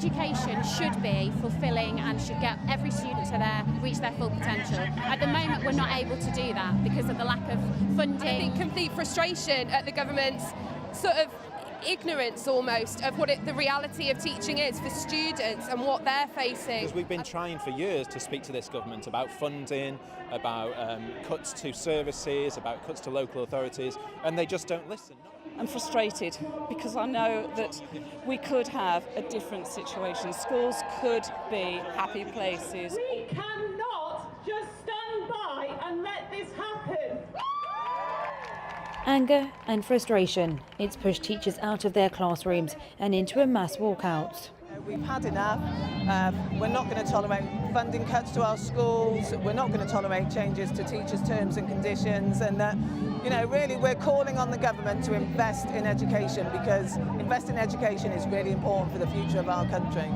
education should be fulfilling and should get every student to reach their full potential. At the moment, we're not able to do that because of the lack of funding. I think complete frustration at the government's sort of ignorance almost of what the reality of teaching is for students and what they're facing. Because we've been trying for years to speak to this government about funding, about cuts to services, about cuts to local authorities, and they just don't listen. I'm frustrated because I know that we could have a different situation. Schools could be happy places. We cannot just stand by and let this happen. Anger and frustration. It's pushed teachers out of their classrooms and into a mass walkout. We've had enough. We're not going to tolerate funding cuts to our schools. We're not going to tolerate changes to teachers' terms and conditions. And really, we're calling on the government to invest in education, because investing in education is really important for the future of our country.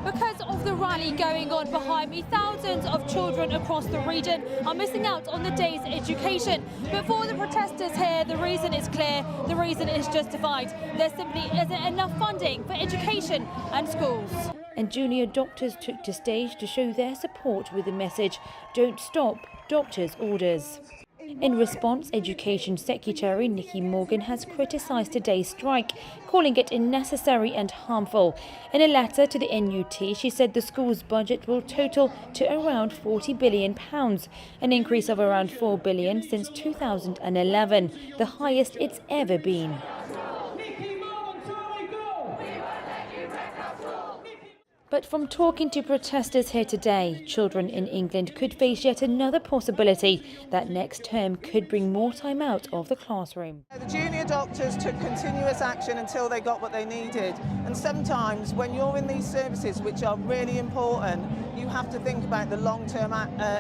Because of the rally going on behind me, thousands of children across the region are missing out on the day's education. But for the protesters here, the reason is clear, the reason is justified. There simply isn't enough funding for education and schools. And junior doctors took to stage to show their support with the message, "Don't stop doctors' orders." In response, Education Secretary Nicky Morgan has criticised today's strike, calling it unnecessary and harmful. In a letter to the NUT, she said the school's budget will total to around £40 billion, an increase of around £4 billion since 2011, the highest it's ever been. But from talking to protesters here today, children in England could face yet another possibility that next term could bring more time out of the classroom. The junior doctors took continuous action until they got what they needed. And sometimes when you're in these services, which are really important, you have to think about the long-term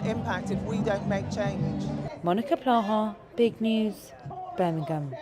impact if we don't make change. Monika Plaha, Big News, Birmingham.